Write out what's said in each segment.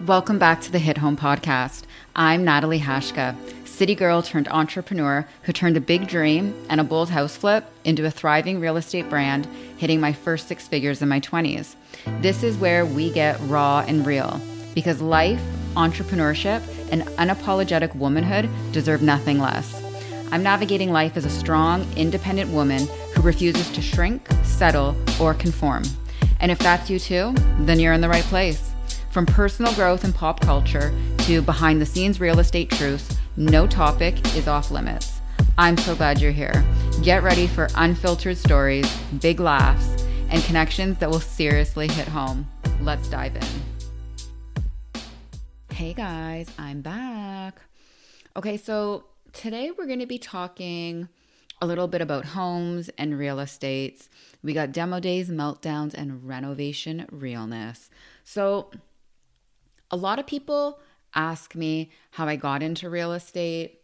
Welcome back to the Hit Home Podcast. I'm Natalie Hashka, city girl turned entrepreneur who turned a big dream and a bold house flip into a thriving real estate brand, hitting my first six figures in my 20s. This is where we get raw and real, because life, entrepreneurship, and unapologetic womanhood deserve nothing less. I'm navigating life as a strong, independent woman who refuses to shrink, settle, or conform. And if that's you too, then you're in the right place. From personal growth and pop culture to behind the scenes real estate truths, no topic is off limits. I'm so glad you're here. Get ready for unfiltered stories, big laughs, and connections that will seriously hit home. Let's dive in. Hey guys, I'm back. Okay, so today we're going to be talking a little bit about homes and real estates. We got demo days, meltdowns, and renovation realness. So a lot of people ask me how I got into real estate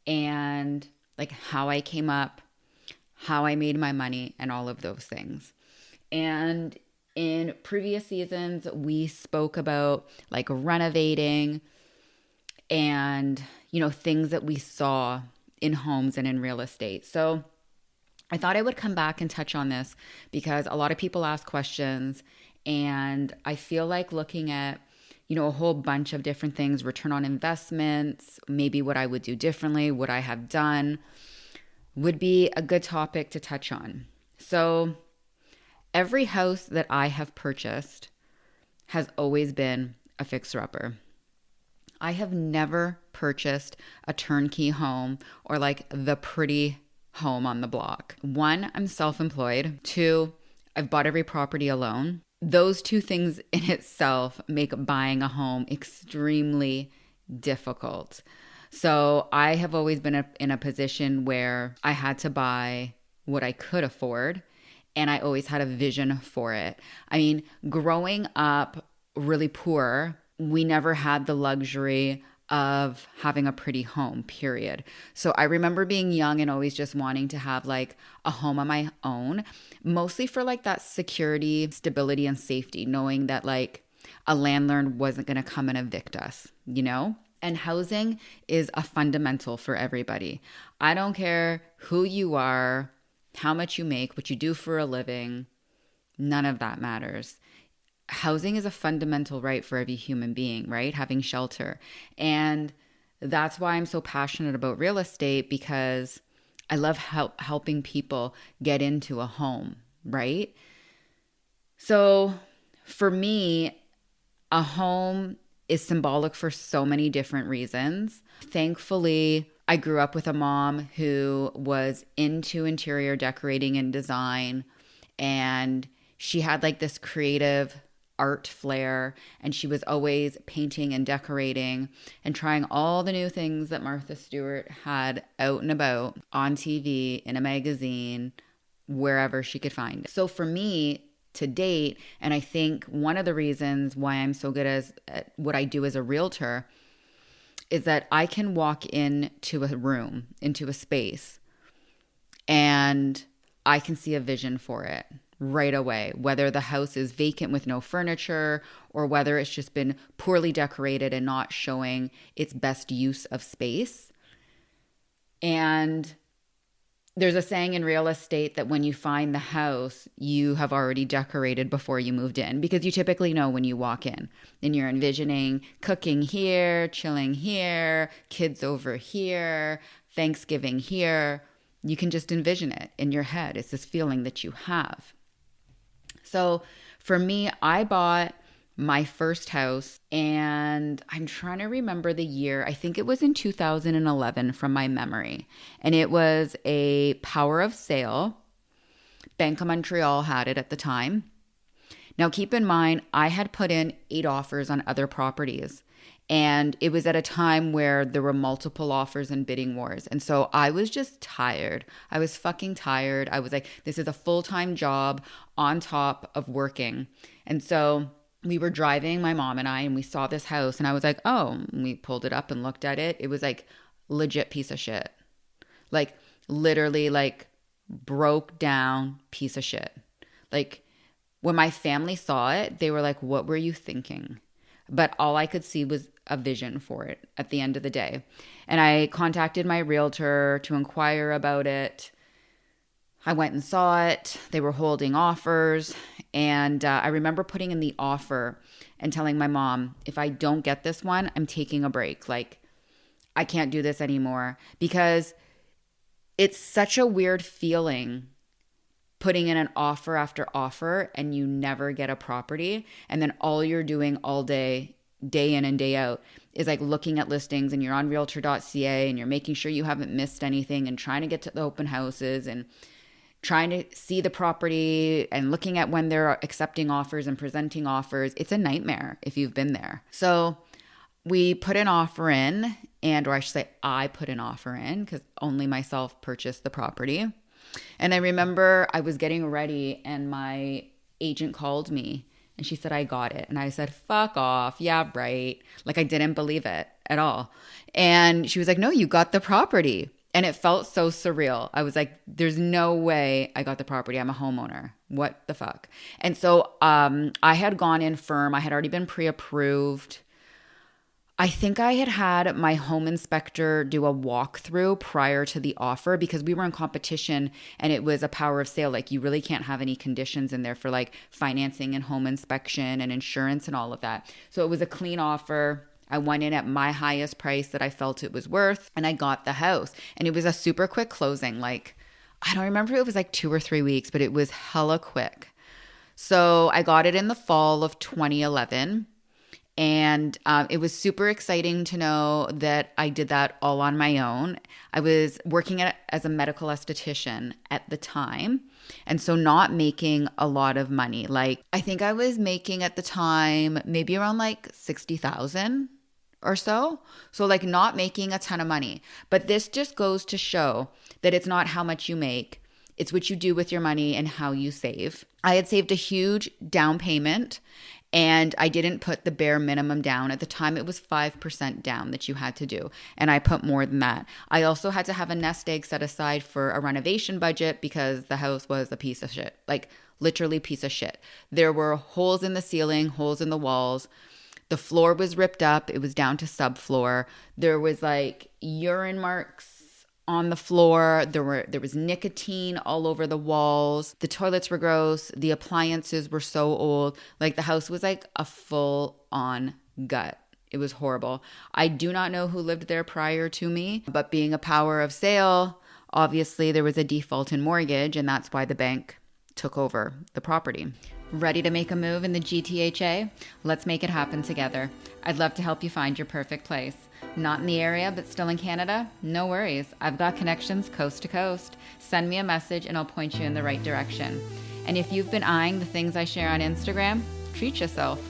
and like how I came up, how I made my money, and all of those things. And in previous seasons, we spoke about like renovating and, things that we saw in homes and in real estate. So I thought I would come back and touch on this because a lot of people ask questions, and I feel like looking at a whole bunch of different things, return on investments, maybe what I would do differently, what I have done, would be a good topic to touch on. So every house that I have purchased has always been a fixer-upper. I have never purchased a turnkey home or like the pretty home on the block. One, I'm self-employed. Two, I've bought every property alone. Those two things in itself make buying a home extremely difficult. So I have always been in a position where I had to buy what I could afford, and I always had a vision for it. I mean, growing up really poor, we never had the luxury of having a pretty home, period. So I remember being young and always just wanting to have like a home on my own, mostly for like that security, stability, and safety, knowing that like a landlord wasn't going to come and evict us, And housing is a fundamental for everybody. I don't care who you are, how much you make, what you do for a living, none of that matters. Housing is a fundamental right for every human being, right? Having shelter. And that's why I'm so passionate about real estate, because I love helping people get into a home, right? So for me, a home is symbolic for so many different reasons. Thankfully, I grew up with a mom who was into interior decorating and design, and she had like this creative art flair, and she was always painting and decorating and trying all the new things that Martha Stewart had out and about on TV, in a magazine, wherever she could find it. So for me to date, and I think one of the reasons why I'm so good at what I do as a realtor is that I can walk into a room, into a space, and I can see a vision for it right away, whether the house is vacant with no furniture or whether it's just been poorly decorated and not showing its best use of space. And there's a saying in real estate that when you find the house, you have already decorated before you moved in, because you typically know when you walk in and you're envisioning cooking here, chilling here, kids over here, Thanksgiving here. You can just envision it in your head. It's this feeling that you have. So for me, I bought my first house, and I'm trying to remember the year. I think it was in 2011 from my memory. And it was a power of sale. Bank of Montreal had it at the time. Now keep in mind, I had put in 8 offers on other properties. And it was at a time where there were multiple offers and bidding wars. And so I was just tired. I was fucking tired. I was like, this is a full-time job on top of working. And so we were driving, my mom and I, and we saw this house. And I was like, oh, and we pulled it up and looked at it. It was like legit piece of shit. Like literally like broke down piece of shit. Like when my family saw it, they were like, what were you thinking? but all I could see was a vision for it at the end of the day. And I contacted my realtor to inquire about it. I went and saw it. They were holding offers. And I remember putting in the offer and telling my mom, if I don't get this one, I'm taking a break. Like, I can't do this anymore, because it's such a weird feeling putting in an offer after offer and you never get a property. And then all you're doing all day, day in and day out, is like looking at listings, and you're on realtor.ca and you're making sure you haven't missed anything and trying to get to the open houses and trying to see the property and looking at when they're accepting offers and presenting offers. It's a nightmare if you've been there. So we put an offer in, or I should say I put an offer in, because only myself purchased the property. And I remember I was getting ready and my agent called me and she said, I got it. And I said, fuck off. Yeah, right. Like, I didn't believe it at all. And she was like, no, you got the property. And it felt so surreal. I was like, there's no way I got the property. I'm a homeowner. What the fuck? And so I had gone in firm. I had already been pre-approved. I think I had had my home inspector do a walkthrough prior to the offer, because we were in competition and it was a power of sale. Like, you really can't have any conditions in there for like financing and home inspection and insurance and all of that. So it was a clean offer. I went in at my highest price that I felt it was worth, and I got the house. And it was a super quick closing. Like, I don't remember if it was like 2 or 3 weeks, but it was hella quick. So I got it in the fall of 2011. And it was super exciting to know that I did that all on my own. I was working as a medical esthetician at the time, and so not making a lot of money. Like, I think I was making at the time maybe around like 60,000 or so. So like, not making a ton of money. But this just goes to show that it's not how much you make. It's what you do with your money and how you save. I had saved a huge down payment, and I didn't put the bare minimum down. At the time, it was 5% down that you had to do. And I put more than that. I also had to have a nest egg set aside for a renovation budget, because the house was a piece of shit. Like, literally piece of shit. There were holes in the ceiling, holes in the walls. The floor was ripped up. It was down to subfloor. There was like urine marks on the floor. There was nicotine all over the walls. The toilets were gross. The appliances were so old. Like, the house was like a full-on gut. It was horrible. I do not know who lived there prior to me, but being a power of sale, obviously there was a default in mortgage, and that's why the bank took over the property. Ready to make a move in the GTHA? Let's make it happen together. I'd love to help you find your perfect place. Not in the area, but still in Canada? No worries. I've got connections coast to coast. Send me a message and I'll point you in the right direction. And if you've been eyeing the things I share on Instagram, treat yourself.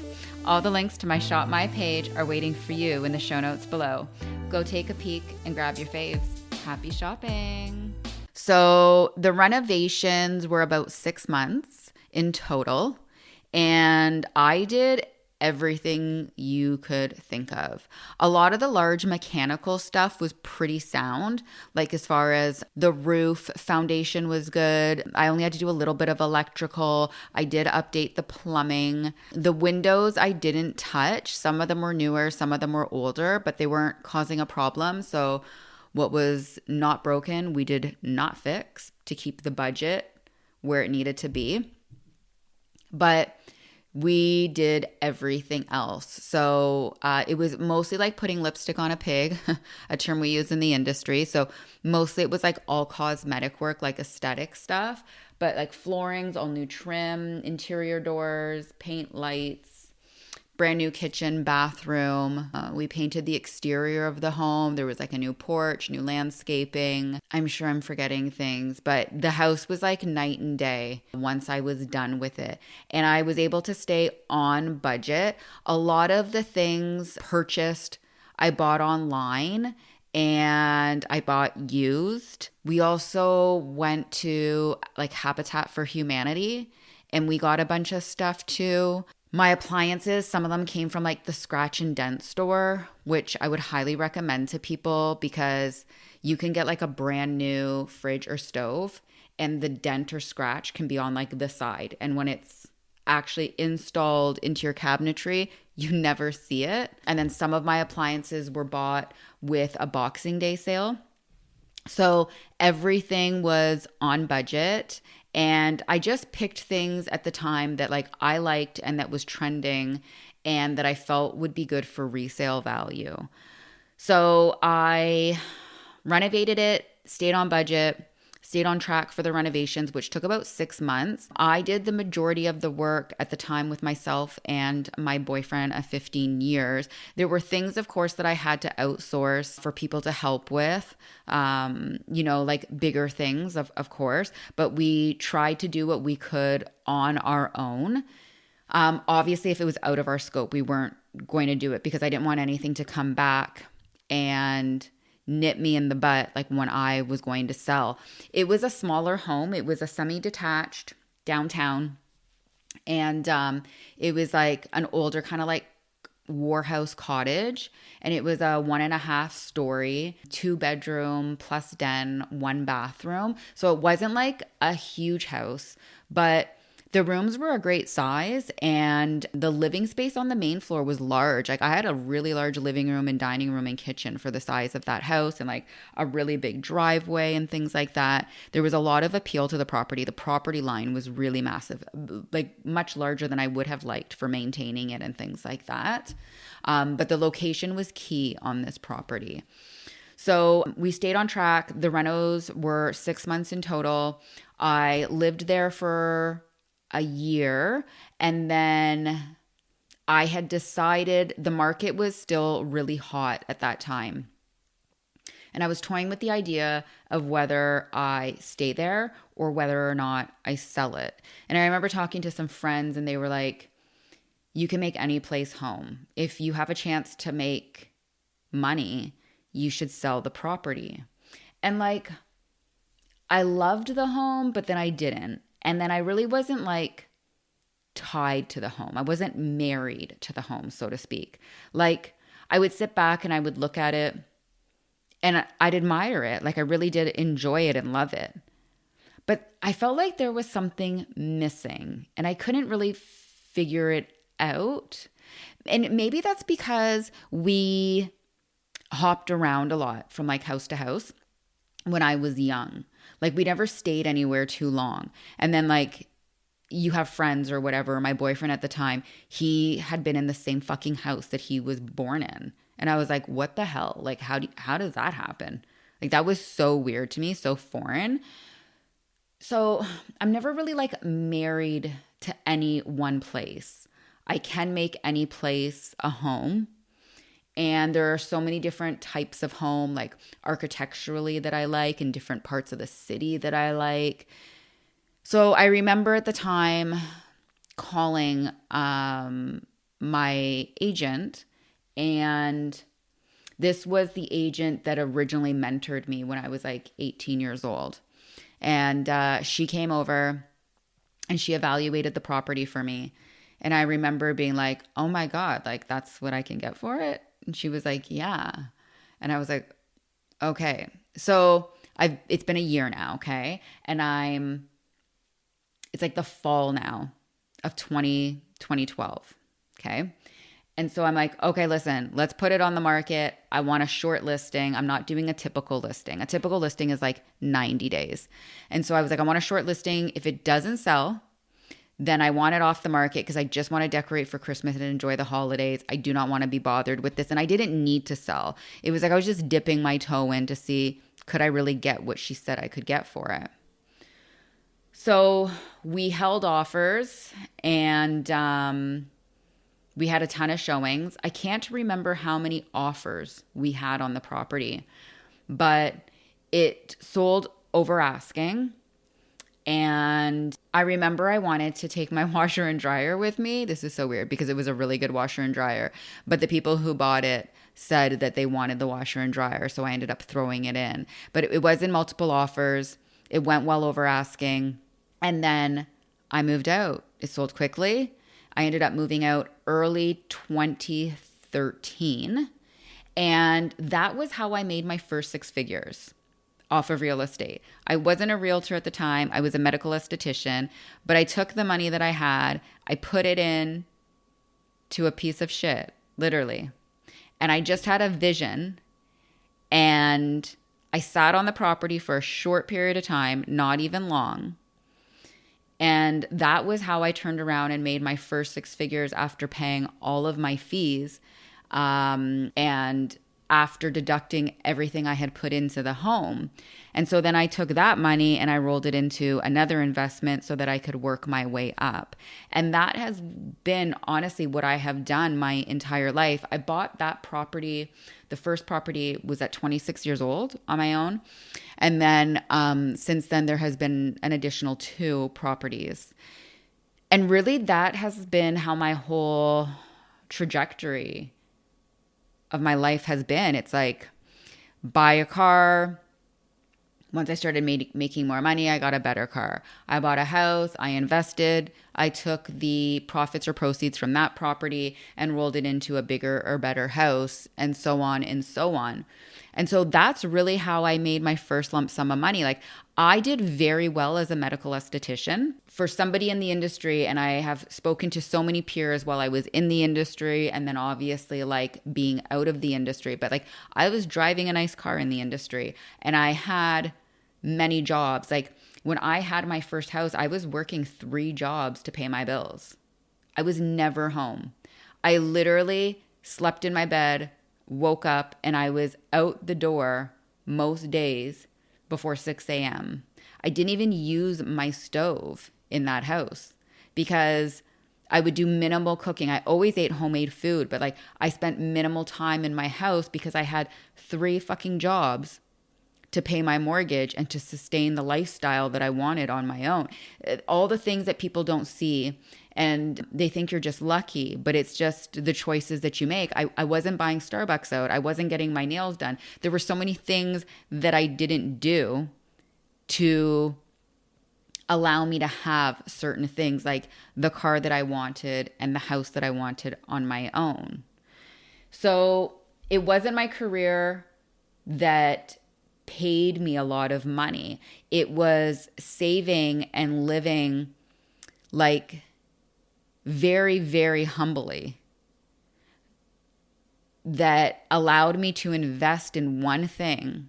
All the links to my Shop My page are waiting for you in the show notes below. Go take a peek and grab your faves. Happy shopping. So the renovations were about 6 months in total, and I did everything you could think of. A lot of the large mechanical stuff was pretty sound, like as far as the roof foundation was good. I only had to do a little bit of electrical. I did update the plumbing. The windows I didn't touch. Some of them were newer, some of them were older, but they weren't causing a problem. So what was not broken, we did not fix to keep the budget where it needed to be. But we did everything else. So it was mostly like putting lipstick on a pig, a term we use in the industry. So mostly it was like all cosmetic work, like aesthetic stuff, but like floorings, all new trim, interior doors, paint, lights, brand new kitchen, bathroom. We painted the exterior of the home. There was like a new porch, new landscaping. I'm sure I'm forgetting things, but the house was like night and day once I was done with it. And I was able to stay on budget. A lot of the things purchased, I bought online and I bought used. We also went to like Habitat for Humanity and we got a bunch of stuff too. My appliances, some of them came from like the scratch and dent store, which I would highly recommend to people because you can get like a brand new fridge or stove and the dent or scratch can be on like the side. And when it's actually installed into your cabinetry, you never see it. And then some of my appliances were bought with a Boxing Day sale. So everything was on budget. And I just picked things at the time that like I liked and that was trending and that I felt would be good for resale value. So I renovated it, stayed on budget, stayed on track for the renovations, which took about 6 months. I did the majority of the work at the time with myself and my boyfriend of 15 years. There were things, of course, that I had to outsource for people to help with, like bigger things, of course, but we tried to do what we could on our own. Obviously, if it was out of our scope, we weren't going to do it because I didn't want anything to come back and nip me in the butt like when I was going to sell. It was a smaller home. It was a semi-detached downtown. And it was like an older kind of like warhouse cottage. And it was a 1.5 story, 2-bedroom plus den, 1 bathroom. So it wasn't like a huge house, but the rooms were a great size and the living space on the main floor was large. Like I had a really large living room and dining room and kitchen for the size of that house and like a really big driveway and things like that. There was a lot of appeal to the property. The property line was really massive, like much larger than I would have liked for maintaining it and things like that. But the location was key on this property. So we stayed on track. The renos were 6 months in total. I lived there for a year. And then I had decided the market was still really hot at that time. And I was toying with the idea of whether I stay there or whether or not I sell it. And I remember talking to some friends and they were like, you can make any place home. If you have a chance to make money, you should sell the property. And like, I loved the home, but then I didn't. And then I really wasn't like tied to the home. I wasn't married to the home, so to speak. Like I would sit back and I would look at it and I'd admire it. Like I really did enjoy it and love it. But I felt like there was something missing and I couldn't really figure it out. And maybe that's because we hopped around a lot from like house to house when I was young. Like we never stayed anywhere too long. And then like you have friends or whatever. My boyfriend at the time, he had been in the same fucking house that he was born in. And I was like, what the hell? Like how does that happen? Like that was so weird to me, so foreign. So I'm never really like married to any one place. I can make any place a home. And there are so many different types of home, like architecturally that I like and different parts of the city that I like. So I remember at the time calling my agent, and this was the agent that originally mentored me when I was like 18 years old. And she came over and she evaluated the property for me. And I remember being like, oh my God, like that's what I can get for it? And she was like, yeah. And I was like, okay. So it's been a year now, okay? And it's like the fall now of 2012, okay? And so I'm like, okay, listen, let's put it on the market. I want a short listing. I'm not doing a typical listing. A typical listing is like 90 days. And so I was like, I want a short listing. If it doesn't sell, then I want it off the market because I just want to decorate for Christmas and enjoy the holidays. I do not want to be bothered with this. And I didn't need to sell. It was like I was just dipping my toe in to see, could I really get what she said I could get for it? So we held offers and we had a ton of showings. I can't remember how many offers we had on the property, but it sold over asking. And I remember I wanted to take my washer and dryer with me. This is so weird because it was a really good washer and dryer. But the people who bought it said that they wanted the washer and dryer. So I ended up throwing it in. But it was in multiple offers. It went well over asking. And then I moved out. It sold quickly. I ended up moving out early 2013. And that was how I made my first 6 figures off of real estate. I wasn't a realtor at the time. I was a medical esthetician, but I took the money that I had, I put it in to a piece of shit, literally. And I just had a vision, and I sat on the property for a short period of time, not even long. And that was how I turned around and made my first six figures after paying all of my fees, and after deducting everything I had put into the home. And so then I took that money and I rolled it into another investment so that I could work my way up. And that has been honestly what I have done my entire life. I bought that property. The first property was at 26 years old on my own. And then since then, there has been an additional 2 properties. And really that has been how my whole trajectory of my life has been. It's like, buy a car. Once I started making more money, I got a better car. I bought a house. I invested. I took the profits or proceeds from that property and rolled it into a bigger or better house, and so on and so on. And so that's really how I made my first lump sum of money. Like, I did very well as a medical esthetician for somebody in the industry. And I have spoken to so many peers while I was in the industry, and then obviously like being out of the industry. But like, I was driving a nice car in the industry, and I had many jobs. Like, when I had my first house, I was working 3 jobs to pay my bills. I was never home. I literally slept in my bed, woke up, and I was out the door most days before 6 a.m. I didn't even use my stove in that house because I would do minimal cooking. I always ate homemade food, but like, I spent minimal time in my house because I had 3 fucking jobs to pay my mortgage and to sustain the lifestyle that I wanted on my own. All the things that people don't see, and they think you're just lucky, but it's just the choices that you make. I wasn't buying Starbucks out. I wasn't getting my nails done. There were so many things that I didn't do to allow me to have certain things, like the car that I wanted and the house that I wanted on my own. So it wasn't my career that paid me a lot of money. It was saving and living like very, very humbly that allowed me to invest in one thing.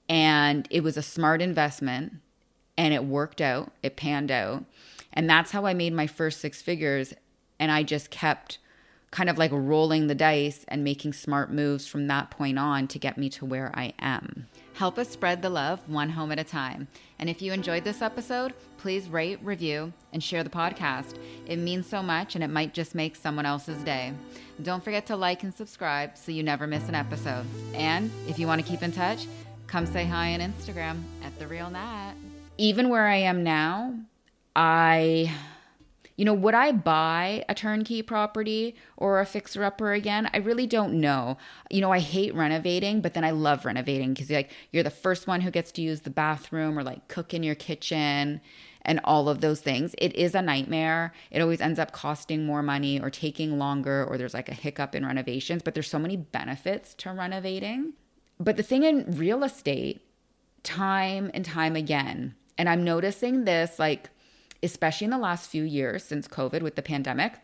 And it was a smart investment, and it worked out. It panned out. And that's how I made my first 6 figures. And I just kept kind of like rolling the dice and making smart moves from that point on to get me to where I am. Help us spread the love one home at a time. And if you enjoyed this episode, please rate, review, and share the podcast. It means so much, and it might just make someone else's day. Don't forget to like and subscribe so you never miss an episode. And if you want to keep in touch, come say hi on Instagram at The Real Nat. Even where I am now, would I buy a turnkey property or a fixer-upper again? I really don't know. I hate renovating, but then I love renovating because you're the first one who gets to use the bathroom or like cook in your kitchen and all of those things. It is a nightmare. It always ends up costing more money or taking longer, or there's like a hiccup in renovations, but there's so many benefits to renovating. But the thing in real estate, time and time again, and I'm noticing this especially in the last few years since COVID with the pandemic,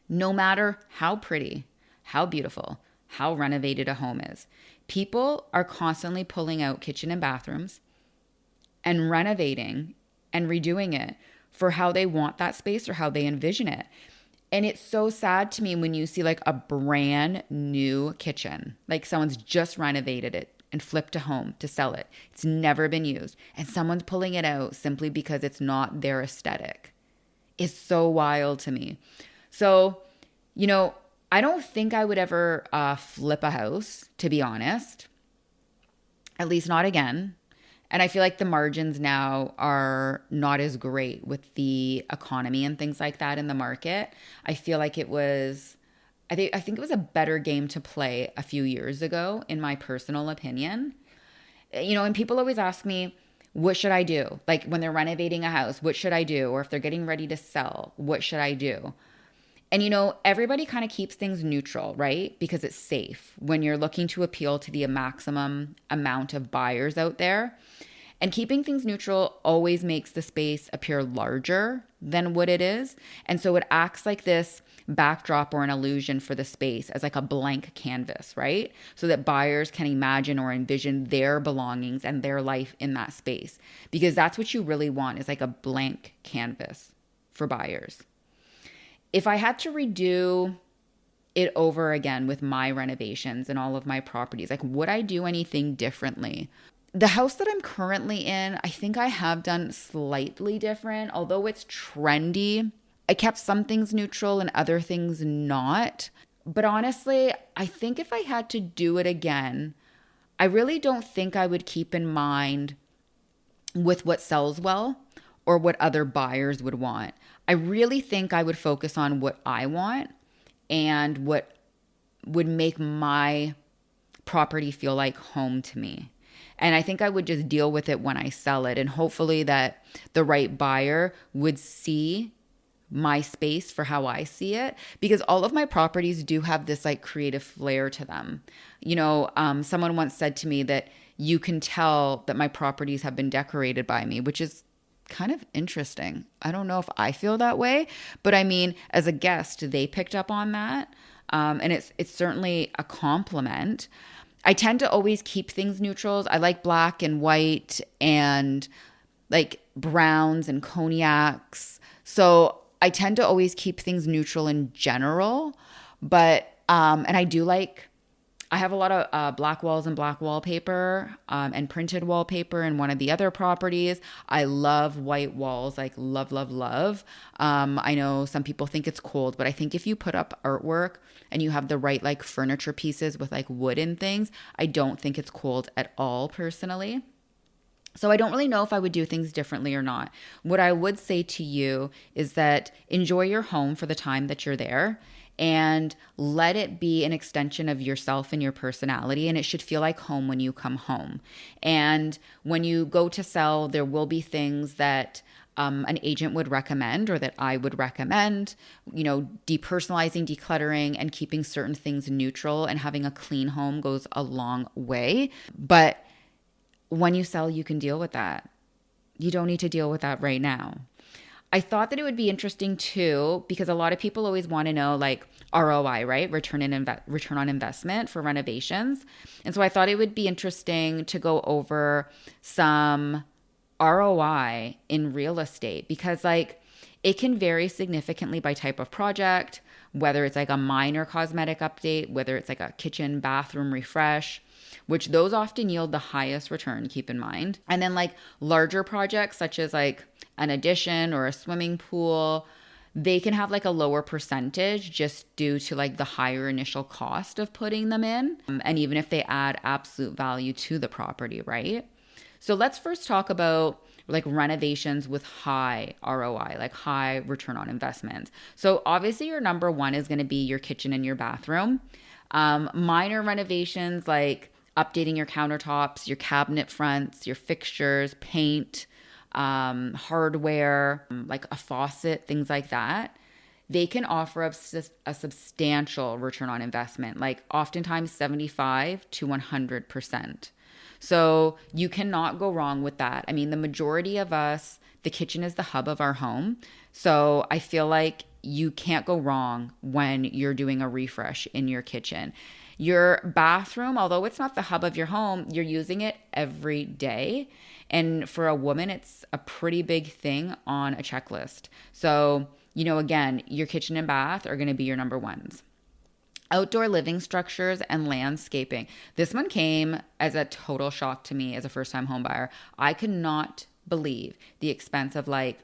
no matter how pretty, how beautiful, how renovated a home is, people are constantly pulling out kitchen and bathrooms and renovating and redoing it for how they want that space or how they envision it. And it's so sad to me when you see like a brand new kitchen, like someone's just renovated it and flipped a home to sell it. It's never been used. And someone's pulling it out simply because it's not their aesthetic. It's so wild to me. So, I don't think I would ever flip a house, to be honest. At least not again. And I feel like the margins now are not as great with the economy and things like that in the market. I feel like I think it was a better game to play a few years ago, in my personal opinion. And people always ask me, what should I do? Like when they're renovating a house, what should I do? Or if they're getting ready to sell, what should I do? And everybody kind of keeps things neutral, right? Because it's safe when you're looking to appeal to the maximum amount of buyers out there. And keeping things neutral always makes the space appear larger than what it is. And so it acts like this backdrop or an illusion for the space as like a blank canvas, right? So that buyers can imagine or envision their belongings and their life in that space, because that's what you really want, is like a blank canvas for buyers. If I had to redo it over again with my renovations and all of my properties, like, would I do anything differently? The house that I'm currently in, I think I have done slightly different. Although it's trendy, I kept some things neutral and other things not. But honestly, I think if I had to do it again, I really don't think I would keep in mind with what sells well or what other buyers would want. I really think I would focus on what I want and what would make my property feel like home to me. And I think I would just deal with it when I sell it. And hopefully that the right buyer would see my space for how I see it, because all of my properties do have this like creative flair to them. Someone once said to me that you can tell that my properties have been decorated by me, which is kind of interesting. I don't know if I feel that way, but I mean, as a guest, they picked up on that. And it's certainly a compliment. I tend to always keep things neutrals. I like black and white and like browns and cognacs. So I tend to always keep things neutral in general. But, and I have a lot of black walls and black wallpaper and printed wallpaper in one of the other properties. I love white walls, like love, love, love. I know some people think it's cold, but I think if you put up artwork and you have the right like furniture pieces with like wood and things, I don't think it's cold at all personally. So I don't really know if I would do things differently or not. What I would say to you is that enjoy your home for the time that you're there, and let it be an extension of yourself and your personality. And it should feel like home when you come home. And when you go to sell, there will be things that an agent would recommend or that I would recommend, depersonalizing, decluttering, and keeping certain things neutral and having a clean home goes a long way. But when you sell, you can deal with that. You don't need to deal with that right now. I thought that it would be interesting too, because a lot of people always want to know like ROI, right? Return on investment for renovations. And so I thought it would be interesting to go over some ROI in real estate, because like it can vary significantly by type of project, whether it's like a minor cosmetic update, whether it's like a kitchen, bathroom refresh, which those often yield the highest return, keep in mind. And then like larger projects such as like an addition or a swimming pool, they can have like a lower percentage just due to like the higher initial cost of putting them in. And even if they add absolute value to the property, right? So let's first talk about like renovations with high ROI, like high return on investment. So obviously your number one is going to be your kitchen and your bathroom. Minor renovations like updating your countertops, your cabinet fronts, your fixtures, paint, hardware, like a faucet, things like that. They can offer a substantial return on investment, like oftentimes 75 to 100%. So you cannot go wrong with that. I mean, the majority of us, the kitchen is the hub of our home. So I feel like you can't go wrong when you're doing a refresh in your kitchen. Your bathroom, although it's not the hub of your home, you're using it every day. And for a woman, it's a pretty big thing on a checklist. So, again, your kitchen and bath are going to be your number ones. Outdoor living structures and landscaping. This one came as a total shock to me as a first-time home buyer. I could not believe the expense of like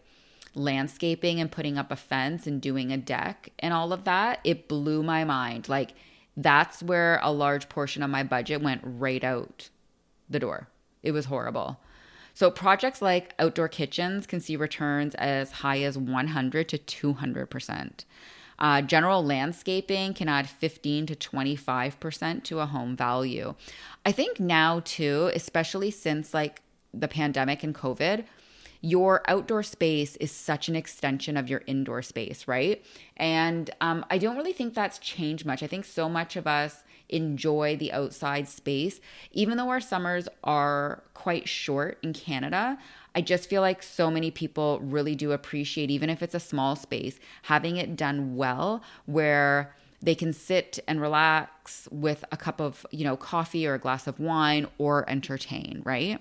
landscaping and putting up a fence and doing a deck and all of that. It blew my mind. Like that's where a large portion of my budget went right out the door. It was horrible. So projects like outdoor kitchens can see returns as high as 100 to 200%. General landscaping can add 15 to 25% to a home value. I think now too, especially since like the pandemic and COVID, your outdoor space is such an extension of your indoor space, right? And I don't really think that's changed much. I think so much of us enjoy the outside space. Even though our summers are quite short in Canada, I just feel like so many people really do appreciate, even if it's a small space, having it done well where they can sit and relax with a cup of, coffee or a glass of wine or entertain, right?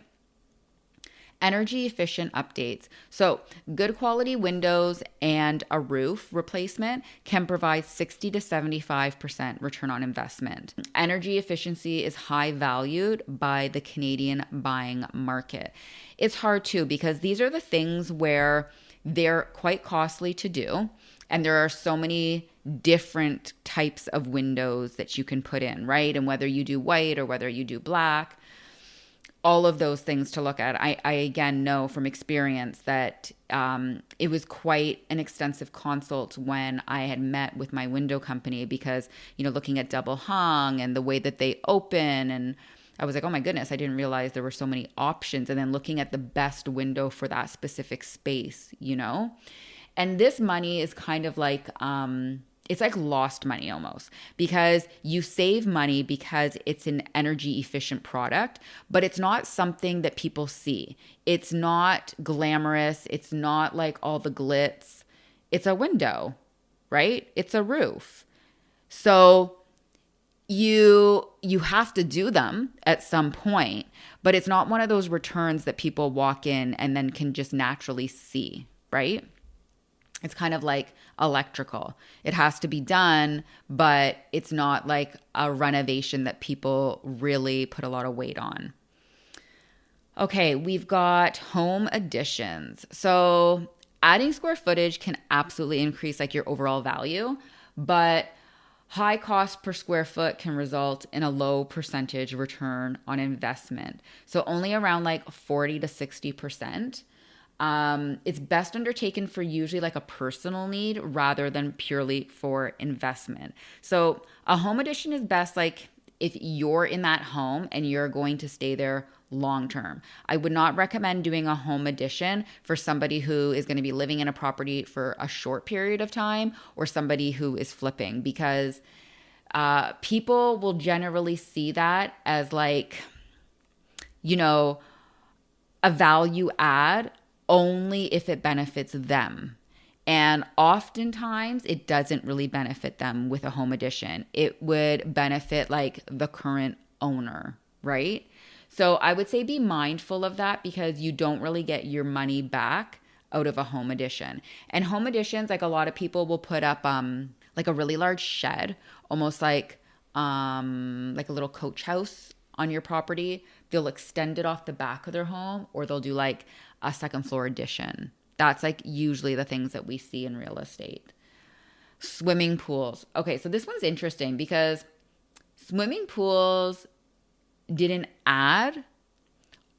Energy efficient updates. So, good quality windows and a roof replacement can provide 60 to 75% return on investment. Energy efficiency is high valued by the Canadian buying market. It's hard too because these are the things where they're quite costly to do. And there are so many different types of windows that you can put in, right? And whether you do white or whether you do black, all of those things to look at. I again know from experience that it was quite an extensive consult when I had met with my window company because, looking at double hung and the way that they open, and I was like, oh my goodness, I didn't realize there were so many options. And then looking at the best window for that specific space, And this money is kind of like, it's like lost money almost because you save money because it's an energy efficient product, but it's not something that people see. It's not glamorous. It's not like all the glitz. It's a window, right? It's a roof. So you have to do them at some point, but it's not one of those returns that people walk in and then can just naturally see, right? It's kind of like electrical. It has to be done, but it's not like a renovation that people really put a lot of weight on. Okay, we've got home additions. So adding square footage can absolutely increase like your overall value, but high cost per square foot can result in a low percentage return on investment. So only around like 40 to 60%. It's best undertaken for usually like a personal need rather than purely for investment. So a home addition is best like if you're in that home and you're going to stay there long term. I would not recommend doing a home addition for somebody who is going to be living in a property for a short period of time or somebody who is flipping because people will generally see that as like, a value add only if it benefits them. And oftentimes it doesn't really benefit them with a home addition. It would benefit like the current owner, right? So I would say be mindful of that because you don't really get your money back out of a home addition. And home additions, like a lot of people will put up like a really large shed, almost like a little coach house on your property. They'll extend it off the back of their home or they'll do like a second floor addition. That's like usually the things that we see in real estate. Swimming pools. Okay, so this one's interesting because swimming pools didn't add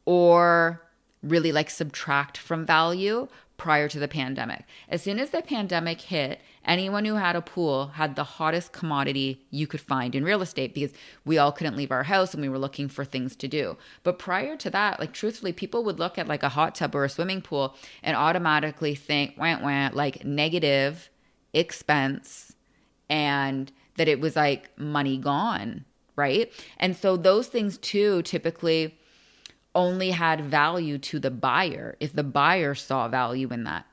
or really like subtract from value prior to the pandemic. As soon as the pandemic hit, anyone who had a pool had the hottest commodity you could find in real estate because we all couldn't leave our house and we were looking for things to do. But prior to that, like truthfully, people would look at like a hot tub or a swimming pool and automatically think, like negative expense and that it was like money gone, right? And so those things too typically only had value to the buyer if the buyer saw value in that.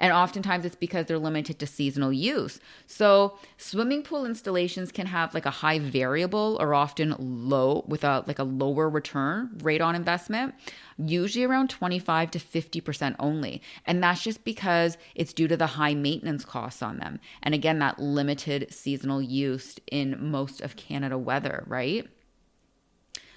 And oftentimes it's because they're limited to seasonal use. So swimming pool installations can have like a high variable or often low with a lower return rate on investment, usually around 25 to 50% only. And that's just because it's due to the high maintenance costs on them. And again, that limited seasonal use in most of Canada weather, right?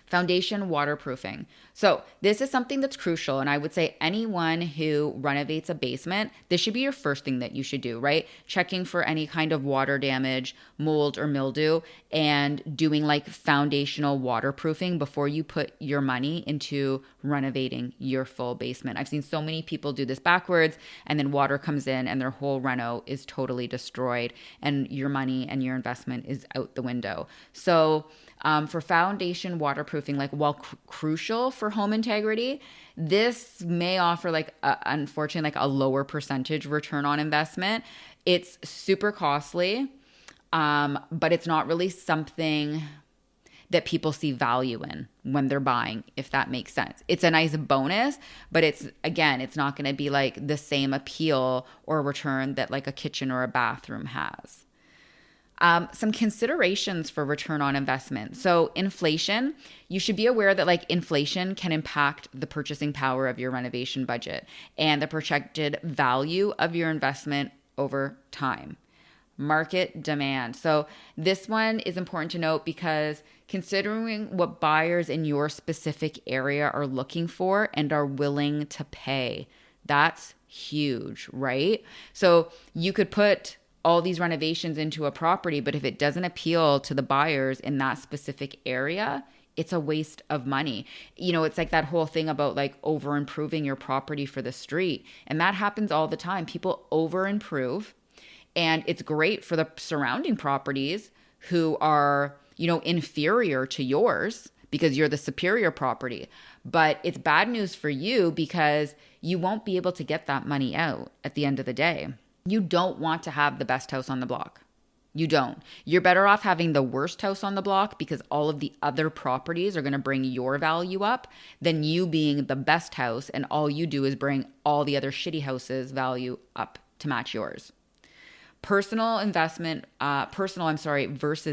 Foundation waterproofing. So this is something that's crucial. And I would say anyone who renovates a basement, this should be your first thing that you should do, right? Checking for any kind of water damage, mold or mildew, and doing like foundational waterproofing before you put your money into renovating your full basement. I've seen so many people do this backwards and then water comes in and their whole reno is totally destroyed and your money and your investment is out the window. So for foundation waterproofing, like while crucial for home integrity, this may offer like unfortunately like a lower percentage return on investment. It's super costly, but it's not really something that people see value in when they're buying, if that makes sense. It's a nice bonus, but it's not going to be like the same appeal or return that like a kitchen or a bathroom has. Some considerations for return on investment. So inflation, you should be aware that like inflation can impact the purchasing power of your renovation budget and the projected value of your investment over time. Market demand. So this one is important to note because considering what buyers in your specific area are looking for and are willing to pay, that's huge, right? So you could put all these renovations into a property, but if it doesn't appeal to the buyers in that specific area, it's a waste of money. You know, it's like that whole thing about like over improving your property for the street. And that happens all the time. People over improve, and it's great for the surrounding properties who are, you know, inferior to yours because you're the superior property. But it's bad news for you because you won't be able to get that money out at the end of the day. You don't want to have the best house on the block. You don't. You're better off having the worst house on the block because all of the other properties are going to bring your value up than you being the best house and all you do is bring all the other shitty houses' value up to match yours. Personal versus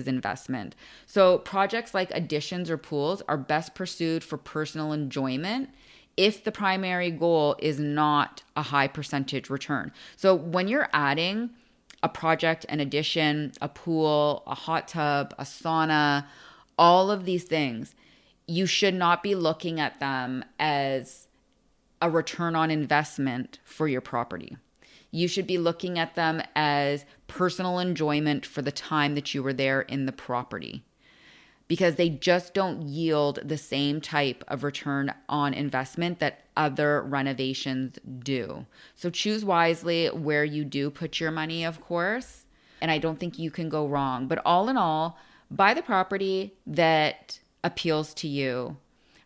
investment. So projects like additions or pools are best pursued for personal enjoyment if the primary goal is not a high percentage return. So when you're adding a project, an addition, a pool, a hot tub, a sauna, all of these things, you should not be looking at them as a return on investment for your property. You should be looking at them as personal enjoyment for the time that you were there in the property, because they just don't yield the same type of return on investment that other renovations do. So choose wisely where you do put your money, of course, and I don't think you can go wrong. But all in all, buy the property that appeals to you.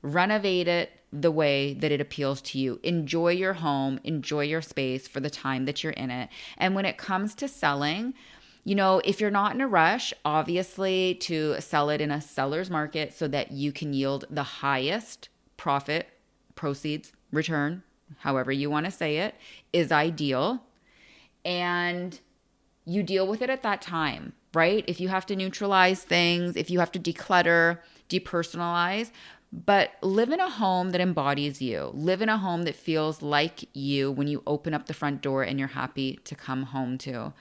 Renovate it the way that it appeals to you. Enjoy your home, enjoy your space for the time that you're in it. And when it comes to selling, you know, if you're not in a rush, obviously to sell it in a seller's market so that you can yield the highest profit, proceeds, return, however you want to say it, is ideal. And you deal with it at that time, right? If you have to neutralize things, if you have to declutter, depersonalize, but live in a home that embodies you. Live in a home that feels like you when you open up the front door and you're happy to come home to.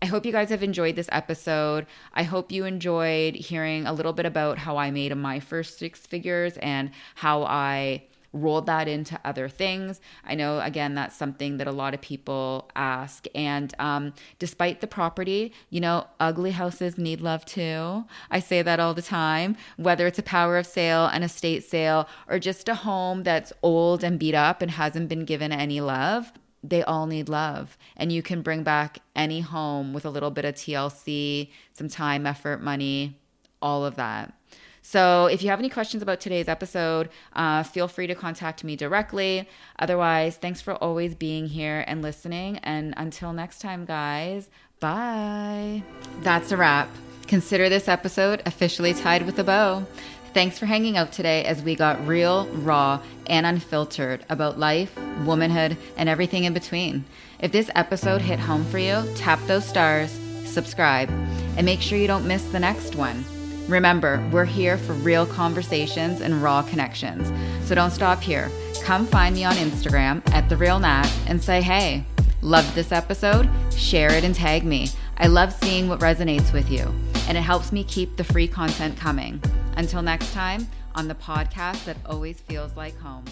I hope you guys have enjoyed this episode. I hope you enjoyed hearing a little bit about how I made my first six figures and how I rolled that into other things. I know, again, that's something that a lot of people ask. And despite the property, you know, ugly houses need love too. I say that all the time, whether it's a power of sale, an estate sale, or just a home that's old and beat up and hasn't been given any love. They all need love. And you can bring back any home with a little bit of TLC, some time, effort, money, all of that. So if you have any questions about today's episode, feel free to contact me directly. Otherwise, thanks for always being here and listening. And until next time, guys, bye. That's a wrap. Consider this episode officially tied with a bow. Thanks for hanging out today as we got real, raw, and unfiltered about life, womanhood, and everything in between. If this episode hit home for you, tap those stars, subscribe, and make sure you don't miss the next one. Remember, we're here for real conversations and raw connections. So don't stop here. Come find me on Instagram at @TheRealNat and say, hey, loved this episode? Share it and tag me. I love seeing what resonates with you, and it helps me keep the free content coming. Until next time, on the podcast that always feels like home.